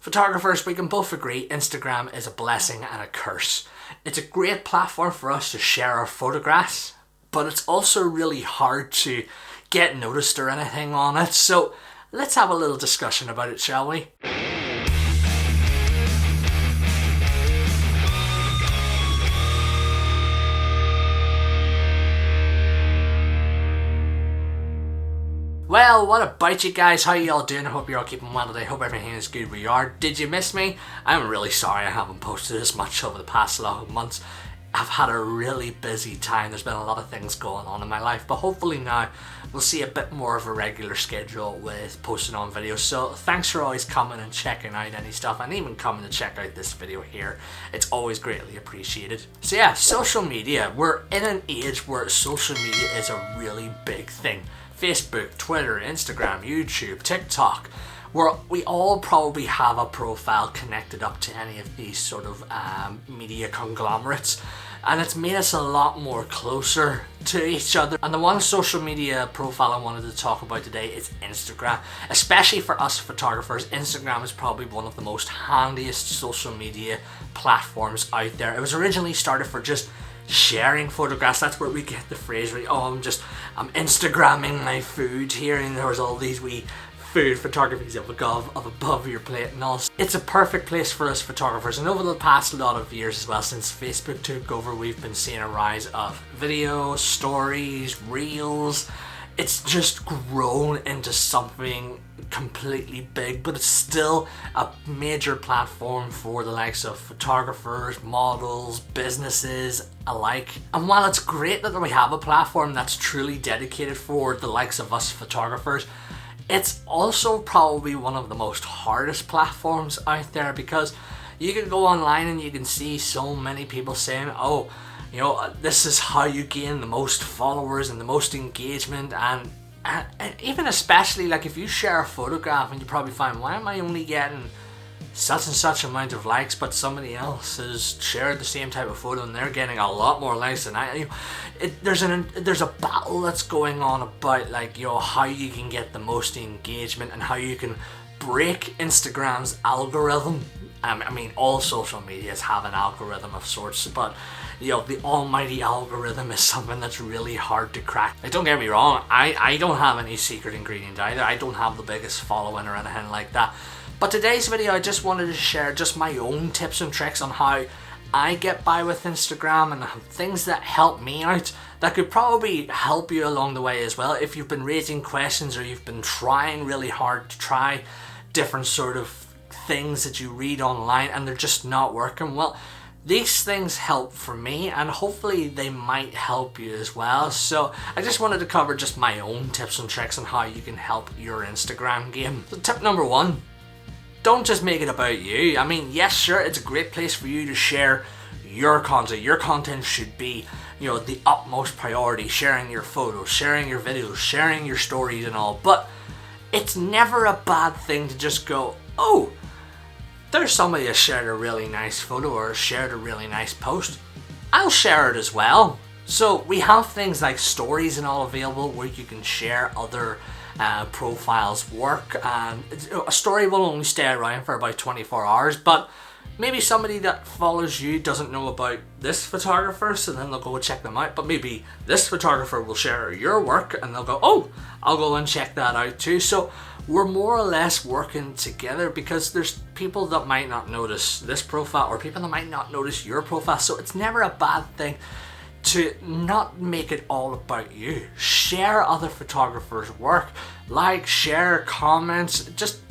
Photographers, we can both agree Instagram is a blessing and a curse. It's a great platform for us to share our photographs, but it's also really hard to get noticed or anything on it. So let's have a little discussion about it, shall we? Well, what about you guys? How you all doing? I hope you're all keeping well today. Hope everything is good where you are. Did you miss me? I'm really sorry I haven't posted as much over the past lot of months. I've had a really busy time. There's been a lot of things going on in my life, but hopefully now we'll see a bit more of a regular schedule with posting on videos. So thanks for always coming and checking out any stuff, and even coming to check out this video here. It's always greatly appreciated. So yeah, social media. We're in an age where social media is a really big thing. Facebook, Twitter, Instagram, YouTube, TikTok, where we all probably have a profile connected up to any of these sort of media conglomerates, and it's made us a lot more closer to each other. And the one social media profile I wanted to talk about today is Instagram. Especially for us photographers, Instagram is probably one of the most handiest social media platforms out there. It was originally started for just sharing photographs. That's where we get the phrase, right? Oh, I'm Instagramming my food here, and there was all these wee food photographies of above your plate and all. It's a perfect place for us photographers, and over the past lot of years as well, since Facebook took over, we've been seeing a rise of videos, stories, reels. It's just grown into something completely big, but it's still a major platform for the likes of photographers, models, businesses alike. And while it's great that we have a platform that's truly dedicated for the likes of us photographers, it's also probably one of the most hardest platforms out there, because you can go online and you can see so many people saying, oh, you know, this is how you gain the most followers and the most engagement, and even especially like if you share a photograph and you probably find, why am I only getting such and such amount of likes, but somebody else has shared the same type of photo and they're getting a lot more likes than I. There's a battle that's going on about, like, you know, how you can get the most engagement and how you can break Instagram's algorithm. I mean, all social medias have an algorithm of sorts, but you know, the almighty algorithm is something that's really hard to crack. Like, don't get me wrong, I don't have any secret ingredient either. I don't have the biggest following or anything like that. But today's video, I just wanted to share just my own tips and tricks on how I get by with Instagram and things that help me out that could probably help you along the way as well. If you've been raising questions or you've been trying really hard to try different sort of things that you read online and they're just not working, well, these things help for me, and hopefully they might help you as well. So I just wanted to cover just my own tips and tricks on how you can help your Instagram game. So tip number one, don't just make it about you. I mean, yes, sure, it's a great place for you to share your content. Your content should be, you know, the utmost priority, sharing your photos, sharing your videos, sharing your stories and all. But it's never a bad thing to just go, oh, there's somebody that shared a really nice photo or shared a really nice post, I'll share it as well. So we have things like stories and all available where you can share other profiles' work, and a story will only stay around for about 24 hours, but maybe somebody that follows you doesn't know about this photographer, so then they'll go check them out. But maybe this photographer will share your work and they'll go, oh, I'll go and check that out too. So we're more or less working together, because there's people that might not notice this profile or people that might not notice your profile. So it's never a bad thing to not make it all about you. Share other photographers' work, like, share, comments, just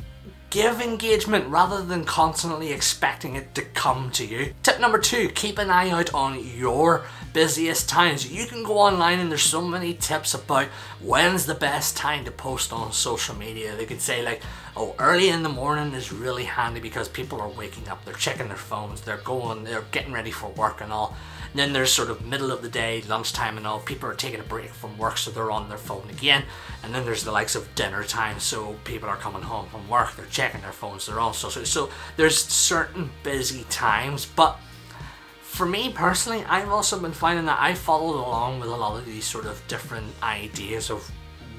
give engagement rather than constantly expecting it to come to you. Tip number two, keep an eye out on your busiest times. You can go online and there's so many tips about when's the best time to post on social media. They could say like, oh, early in the morning is really handy because people are waking up, they're checking their phones, they're getting ready for work and all. And then there's sort of middle of the day, lunchtime and all, people are taking a break from work, so they're on their phone again. And then there's the likes of dinner time, so people are coming home from work, they're checking their phones, they're on social. So there's certain busy times, but for me personally, I've also been finding that I followed along with a lot of these sort of different ideas of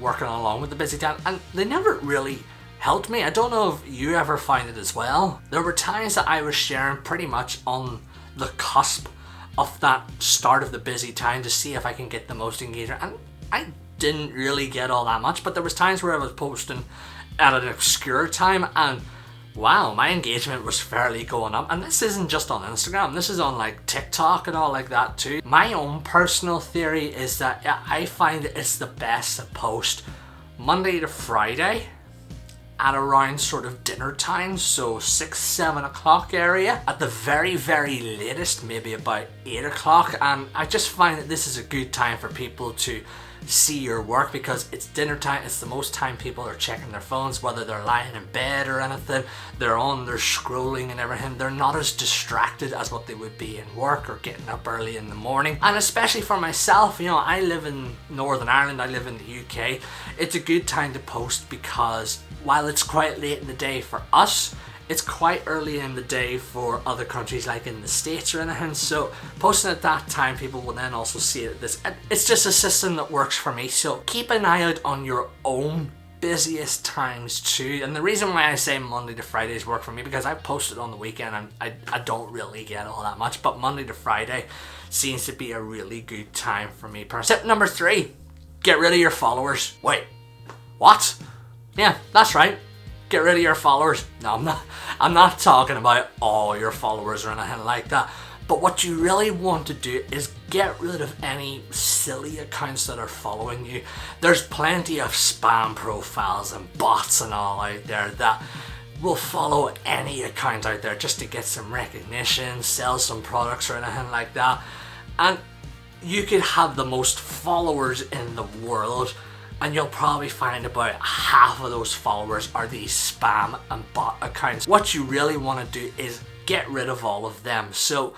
working along with the busy time, and they never really helped me. I don't know if you ever find it as well. There were times that I was sharing pretty much on the cusp of that start of the busy time to see if I can get the most engagement, and I didn't really get all that much, but there was times where I was posting at an obscure time and wow, my engagement was fairly going up. And this isn't just on Instagram, this is on like TikTok and all like that too. My own personal theory is that I find it's the best to post Monday to Friday at around sort of dinner time, so 6-7 o'clock area, at the very latest maybe about 8 o'clock. And I just find that this is a good time for people to see your work because it's dinner time. It's the most time people are checking their phones, whether they're lying in bed or anything. They're scrolling and everything. They're not as distracted as what they would be in work or getting up early in the morning. And especially for myself, you know, I live in Northern Ireland, I live in the UK. It's a good time to post because while it's quite late in the day for us, it's quite early in the day for other countries like in the States or anything. So posting at that time, people will then also see it. It's just a system that works for me. So keep an eye out on your own busiest times too. And the reason why I say Monday to Fridays work for me, because I posted on the weekend and I don't really get all that much, but Monday to Friday seems to be a really good time for me personally. Tip number 3, get rid of your followers. Wait, what? Yeah, that's right. Get rid of your followers. No, I'm not talking about all your followers or anything like that. But what you really want to do is get rid of any silly accounts that are following you. There's plenty of spam profiles and bots and all out there that will follow any account out there just to get some recognition, sell some products or anything like that. And you could have the most followers in the world, and you'll probably find about half of those followers are these spam and bot accounts. What you really want to do is get rid of all of them. So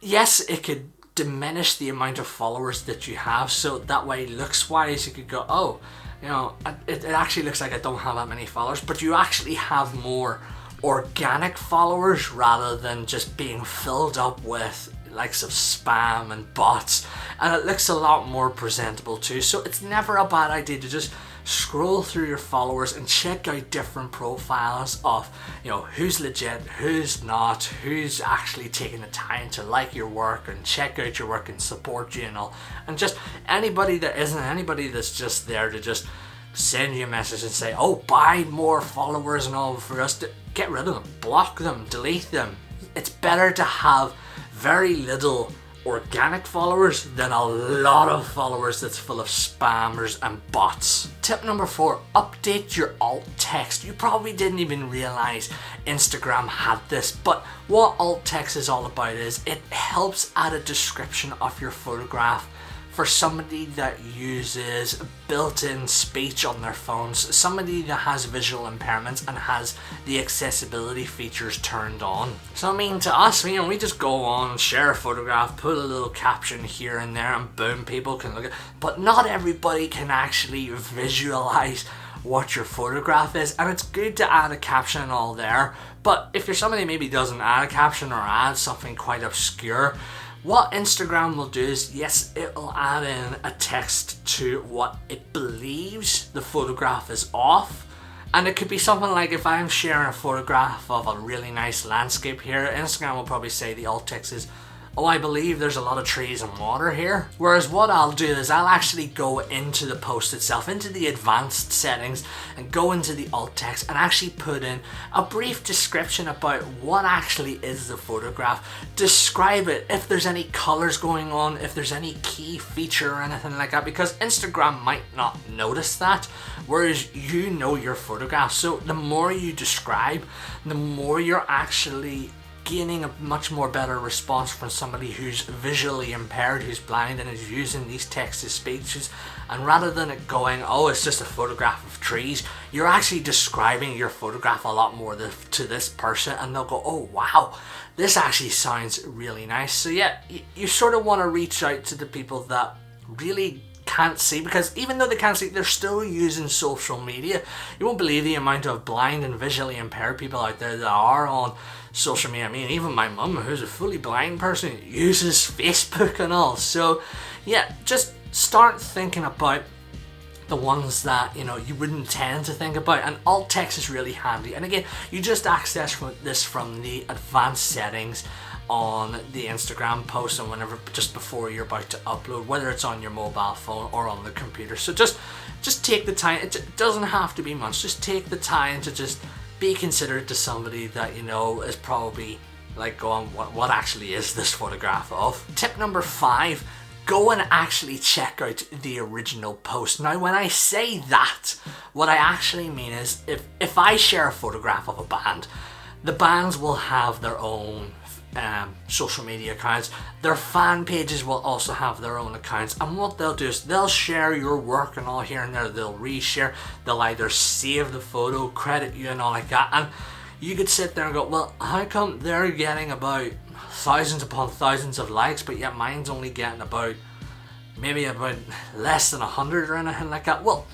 yes, it could diminish the amount of followers that you have, so that way looks wise you could go, oh, you know, it actually looks like I don't have that many followers, but you actually have more organic followers rather than just being filled up with likes of spam and bots, and it looks a lot more presentable too. So it's never a bad idea to just scroll through your followers and check out different profiles of, you know, who's legit, who's not, who's actually taking the time to like your work and check out your work and support you and all. And just anybody that isn't, anybody that's just there to just send you a message and say, oh, buy more followers and all for us, to get rid of them, block them, delete them. It's better to have very little organic followers than a lot of followers that's full of spammers and bots. Tip number 4, update your alt text. You probably didn't even realize Instagram had this, but what alt text is all about is it helps add a description of your photograph for somebody that uses built-in speech on their phones, somebody that has visual impairments and has the accessibility features turned on. So I mean, to us, you know, we just go on, share a photograph, put a little caption here and there, and boom, people can look at it. But not everybody can actually visualize what your photograph is, and it's good to add a caption and all there. But if you're somebody maybe doesn't add a caption or add something quite obscure, what Instagram will do is, yes, it will add in a text to what it believes the photograph is of. And it could be something like, if I'm sharing a photograph of a really nice landscape here, Instagram will probably say the alt text is, oh, I believe there's a lot of trees and water here. Whereas what I'll do is I'll actually go into the post itself, into the advanced settings, and go into the alt text and actually put in a brief description about what actually is the photograph. Describe it, if there's any colors going on, if there's any key feature or anything like that, because Instagram might not notice that, whereas you know your photograph. So the more you describe, the more you're actually gaining a much more better response from somebody who's visually impaired, who's blind, and is using these text-to-speeches. And rather than it going, oh, it's just a photograph of trees, you're actually describing your photograph a lot more to this person, and they'll go, oh wow, this actually sounds really nice. So yeah, you sort of want to reach out to the people that really can't see, because even though they can't see, they're still using social media. You won't believe the amount of blind and visually impaired people out there that are on social media. I mean, even my mum, who's a fully blind person, uses Facebook and all. So yeah, just start thinking about the ones that, you know, you wouldn't tend to think about, and alt text is really handy. And again, you just access this from the advanced settings on the Instagram post, and whenever, just before you're about to upload, whether it's on your mobile phone or on the computer. So just take the time. It doesn't have to be much. Just take the time to just be considerate to somebody that you know is probably like going, what actually is this photograph of? Tip number 5, go and actually check out the original post. Now when I say that, what I actually mean is if I share a photograph of a band, the bands will have their own social media accounts. Their fan pages will also have their own accounts, and what they'll do is they'll share your work and all here and there. They'll reshare, they'll either save the photo, credit you and all like that, and you could sit there and go, well, how come they're getting about thousands upon thousands of likes, but yet mine's only getting about maybe about less than 100 or anything like that? Well,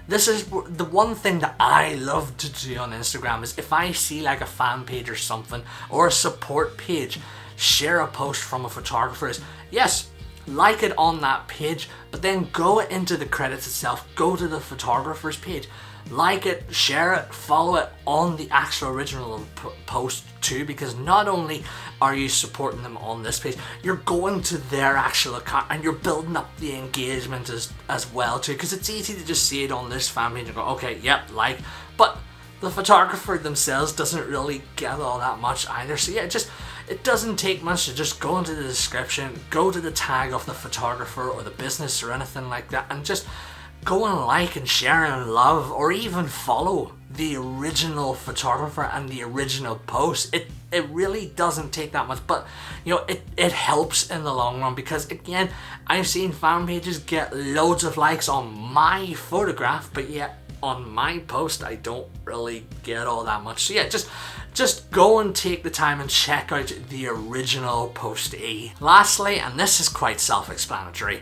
this is the one thing that I love to do on Instagram, is if I see like a fan page or something, or a support page, share a post from a photographer, is yes, like it on that page, but then go into the credits itself, go to the photographer's page, like it, share it, follow it on the actual original post too, because not only are you supporting them on this page, you're going to their actual account and you're building up the engagement as well too, because it's easy to just see it on this fan page and go, okay, yep, like, but the photographer themselves doesn't really get all that much either. So yeah, it doesn't take much to just go into the description, go to the tag of the photographer or the business or anything like that, and just go and like and share and love, or even follow the original photographer and the original post. It really doesn't take that much, but you know, it helps in the long run, because again, I've seen fan pages get loads of likes on my photograph, but yet on my post I don't really get all that much. So yeah, just go and take the time and check out the original postee. Lastly, and this is quite self-explanatory,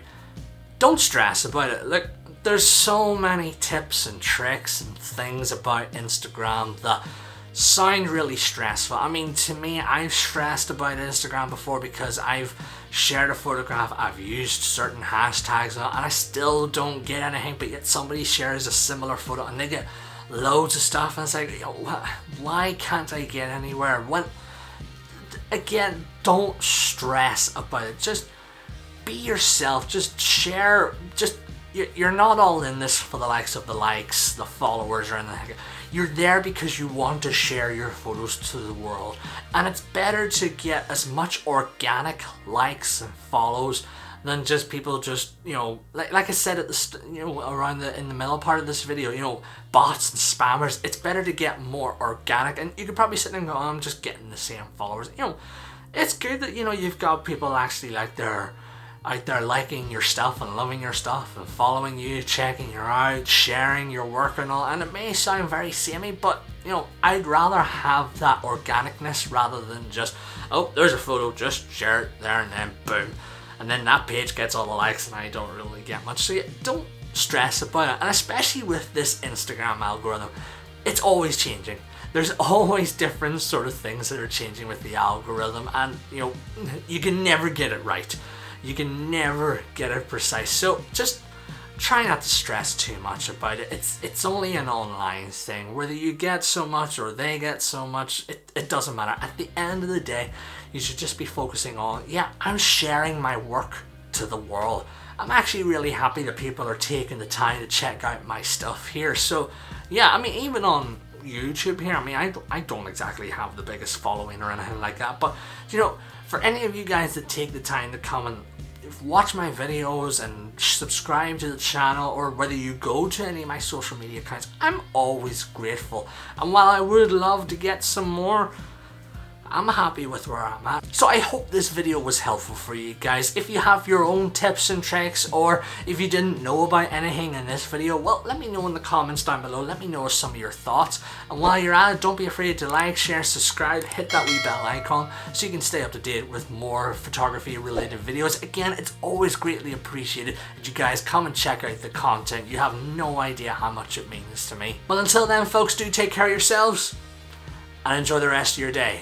don't stress about it. Look, there's so many tips and tricks and things about Instagram that sound really stressful. I mean, to me, I've stressed about Instagram before because I've shared a photograph, I've used certain hashtags, and I still don't get anything, but yet somebody shares a similar photo and they get loads of stuff, and it's like, yo, why can't I get anywhere? When, again, don't stress about it. Just be yourself. Just share. You're not all in this for the likes of the likes, the followers, or anything. You're there because you want to share your photos to the world, and it's better to get as much organic likes and follows than just people just, you know, like I said at the around in the middle part of this video, you know, bots and spammers. It's better to get more organic, and you could probably sit there and go, oh, I'm just getting the same followers. You know, it's good that, you know, you've got people actually like they're out there liking your stuff and loving your stuff and following you, checking you out, sharing your work and all. And it may sound very samey, but you know, I'd rather have that organicness rather than just, oh, there's a photo, just share it there and then boom, and then that page gets all the likes and I don't really get much. So yeah, don't stress about it. And especially with this Instagram algorithm, it's always changing. There's always different sort of things that are changing with the algorithm, and you know, you can never get it right. You can never get it precise. So just try not to stress too much about it. It's only an online thing. Whether you get so much or they get so much, it doesn't matter. At the end of the day, you should just be focusing on, yeah, I'm sharing my work to the world. I'm actually really happy that people are taking the time to check out my stuff here. So yeah, I mean, even on YouTube here, I mean, I don't exactly have the biggest following or anything like that, but you know, for any of you guys that take the time to come and watch my videos and subscribe to the channel, or whether you go to any of my social media accounts, I'm always grateful. And while I would love to get some more, I'm happy with where I'm at. So I hope this video was helpful for you guys. If you have your own tips and tricks, or if you didn't know about anything in this video, well, let me know in the comments down below. Let me know some of your thoughts. And while you're at it, don't be afraid to like, share, subscribe, hit that wee bell icon so you can stay up to date with more photography related videos. Again, it's always greatly appreciated that you guys come and check out the content. You have no idea how much it means to me. Well, until then folks, do take care of yourselves and enjoy the rest of your day.